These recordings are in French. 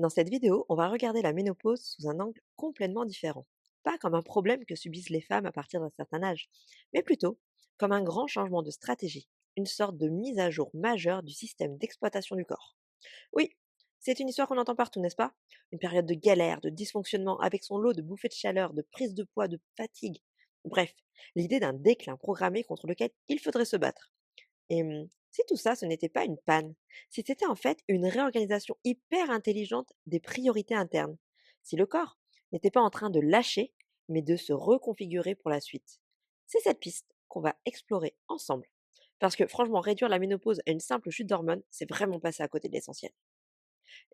Dans cette vidéo, on va regarder la ménopause sous un angle complètement différent. Pas comme un problème que subissent les femmes à partir d'un certain âge, mais plutôt comme un grand changement de stratégie, une sorte de mise à jour majeure du système d'exploitation du corps. Oui, c'est une histoire qu'on entend partout, n'est-ce pas? Une période de galère, de dysfonctionnement, avec son lot de bouffées de chaleur, de prise de poids, de fatigue. Bref, l'idée d'un déclin programmé contre lequel il faudrait se battre. Et si tout ça, ce n'était pas une panne, si c'était en fait une réorganisation hyper intelligente des priorités internes, si le corps n'était pas en train de lâcher, mais de se reconfigurer pour la suite. C'est cette piste qu'on va explorer ensemble. Parce que franchement, réduire la ménopause à une simple chute d'hormones, c'est vraiment passer à côté de l'essentiel.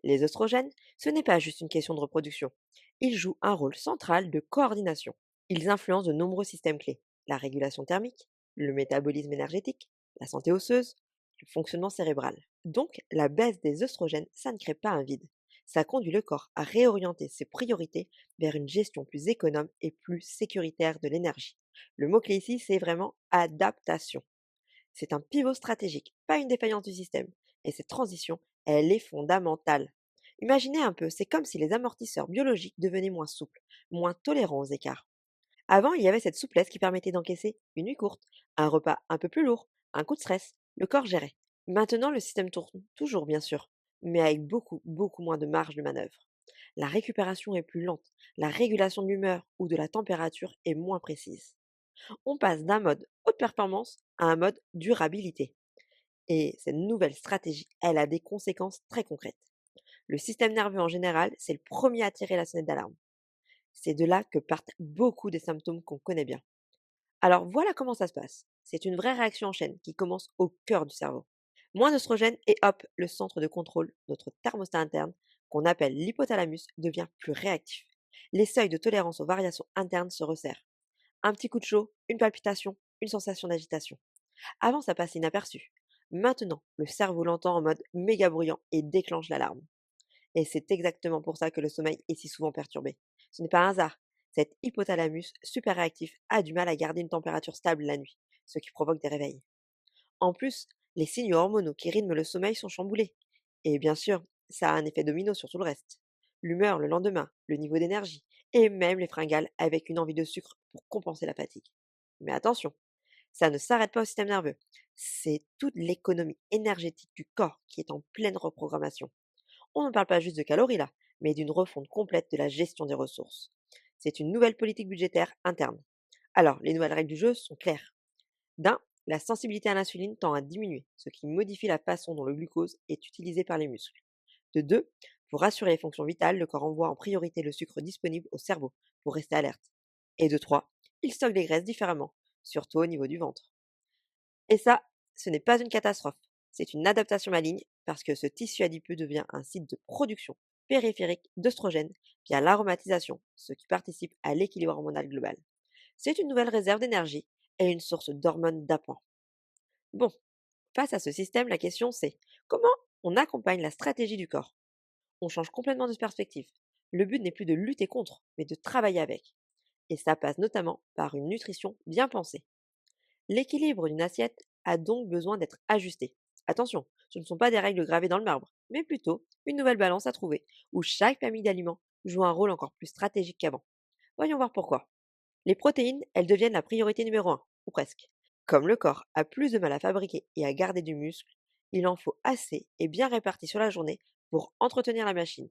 Les oestrogènes, ce n'est pas juste une question de reproduction. Ils jouent un rôle central de coordination. Ils influencent de nombreux systèmes clés. La régulation thermique, le métabolisme énergétique, la santé osseuse, le fonctionnement cérébral. Donc, la baisse des oestrogènes, ça ne crée pas un vide. Ça conduit le corps à réorienter ses priorités vers une gestion plus économe et plus sécuritaire de l'énergie. Le mot-clé ici, c'est vraiment adaptation. C'est un pivot stratégique, pas une défaillance du système. Et cette transition, elle est fondamentale. Imaginez un peu, c'est comme si les amortisseurs biologiques devenaient moins souples, moins tolérants aux écarts. Avant, il y avait cette souplesse qui permettait d'encaisser une nuit courte, un repas un peu plus lourd, un coup de stress. Le corps gérait. Maintenant, le système tourne, toujours bien sûr, mais avec beaucoup moins de marge de manœuvre. La récupération est plus lente, la régulation de l'humeur ou de la température est moins précise. On passe d'un mode haute performance à un mode durabilité. Et cette nouvelle stratégie, elle a des conséquences très concrètes. Le système nerveux en général, c'est le premier à tirer la sonnette d'alarme. C'est de là que partent beaucoup des symptômes qu'on connaît bien. Alors voilà comment ça se passe. C'est une vraie réaction en chaîne qui commence au cœur du cerveau. Moins d'oestrogène et hop, le centre de contrôle, notre thermostat interne, qu'on appelle l'hypothalamus, devient plus réactif. Les seuils de tolérance aux variations internes se resserrent. Un petit coup de chaud, une palpitation, une sensation d'agitation. Avant, ça passait inaperçu. Maintenant, le cerveau l'entend en mode méga bruyant et déclenche l'alarme. Et c'est exactement pour ça que le sommeil est si souvent perturbé. Ce n'est pas un hasard. Cet hypothalamus super réactif a du mal à garder une température stable la nuit, ce qui provoque des réveils. En plus, les signaux hormonaux qui rythment le sommeil sont chamboulés. Et bien sûr, ça a un effet domino sur tout le reste. L'humeur le lendemain, le niveau d'énergie, et même les fringales avec une envie de sucre pour compenser la fatigue. Mais attention, ça ne s'arrête pas au système nerveux. C'est toute l'économie énergétique du corps qui est en pleine reprogrammation. On ne parle pas juste de calories là, mais d'une refonte complète de la gestion des ressources. C'est une nouvelle politique budgétaire interne. Alors, les nouvelles règles du jeu sont claires. D'un, la sensibilité à l'insuline tend à diminuer, ce qui modifie la façon dont le glucose est utilisé par les muscles. De deux, pour assurer les fonctions vitales, le corps envoie en priorité le sucre disponible au cerveau pour rester alerte. Et de trois, il stocke les graisses différemment, surtout au niveau du ventre. Et ça, ce n'est pas une catastrophe. C'est une adaptation maligne parce que ce tissu adipeux devient un site de production périphérique d'œstrogènes via l'aromatisation, ce qui participe à l'équilibre hormonal global. C'est une nouvelle réserve d'énergie et une source d'hormones d'appoint. Bon, face à ce système, la question c'est comment on accompagne la stratégie du corps? On change complètement de perspective. Le but n'est plus de lutter contre, mais de travailler avec. Et ça passe notamment par une nutrition bien pensée. L'équilibre d'une assiette a donc besoin d'être ajusté. Attention, ce ne sont pas des règles gravées dans le marbre, mais plutôt une nouvelle balance à trouver, où chaque famille d'aliments joue un rôle encore plus stratégique qu'avant. Voyons voir pourquoi. Les protéines, elles deviennent la priorité numéro un, ou presque. Comme le corps a plus de mal à fabriquer et à garder du muscle, il en faut assez et bien réparti sur la journée pour entretenir la machine.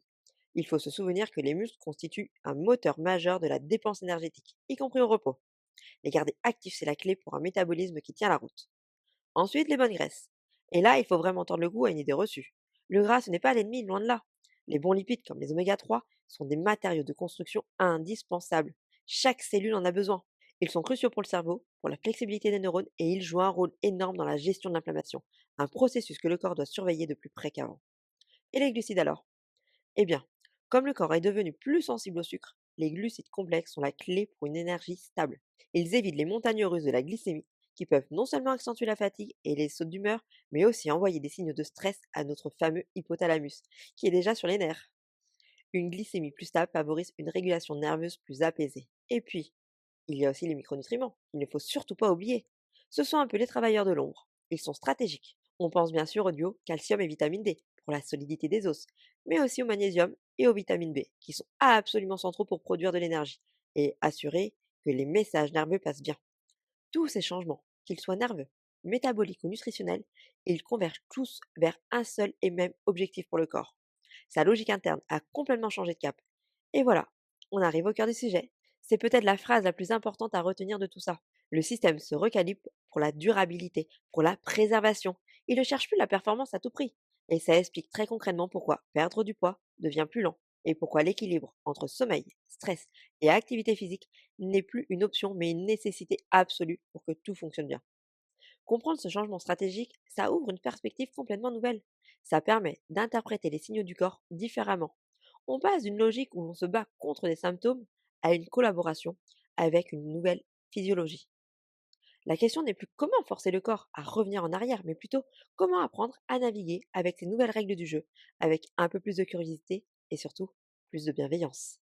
Il faut se souvenir que les muscles constituent un moteur majeur de la dépense énergétique, y compris au repos. Les garder actifs, c'est la clé pour un métabolisme qui tient la route. Ensuite, les bonnes graisses. Et là, il faut vraiment tendre le goût à une idée reçue. Le gras, ce n'est pas l'ennemi, loin de là. Les bons lipides, comme les oméga 3, sont des matériaux de construction indispensables. Chaque cellule en a besoin. Ils sont cruciaux pour le cerveau, pour la flexibilité des neurones, et ils jouent un rôle énorme dans la gestion de l'inflammation, un processus que le corps doit surveiller de plus près qu'avant. Et les glucides alors? Eh bien, comme le corps est devenu plus sensible au sucre, les glucides complexes sont la clé pour une énergie stable. Ils évitent les montagnes russes de la glycémie, qui peuvent non seulement accentuer la fatigue et les sautes d'humeur, mais aussi envoyer des signaux de stress à notre fameux hypothalamus, qui est déjà sur les nerfs. Une glycémie plus stable favorise une régulation nerveuse plus apaisée. Et puis, il y a aussi les micronutriments, il ne faut surtout pas oublier. Ce sont un peu les travailleurs de l'ombre. Ils sont stratégiques. On pense bien sûr au duo calcium et vitamine D, pour la solidité des os, mais aussi au magnésium et aux vitamines B, qui sont absolument centraux pour produire de l'énergie et assurer que les messages nerveux passent bien. Tous ces changements, qu'ils soient nerveux, métaboliques ou nutritionnels, ils convergent tous vers un seul et même objectif pour le corps. Sa logique interne a complètement changé de cap. Et voilà, on arrive au cœur du sujet. C'est peut-être la phrase la plus importante à retenir de tout ça. Le système se recalibre pour la durabilité, pour la préservation. Il ne cherche plus la performance à tout prix. Et ça explique très concrètement pourquoi perdre du poids devient plus lent et pourquoi l'équilibre entre sommeil, stress et activité physique n'est plus une option mais une nécessité absolue pour que tout fonctionne bien. Comprendre ce changement stratégique, ça ouvre une perspective complètement nouvelle. Ça permet d'interpréter les signaux du corps différemment. On passe d'une logique où l'on se bat contre des symptômes à une collaboration avec une nouvelle physiologie. La question n'est plus comment forcer le corps à revenir en arrière, mais plutôt comment apprendre à naviguer avec ces nouvelles règles du jeu, avec un peu plus de curiosité et surtout plus de bienveillance.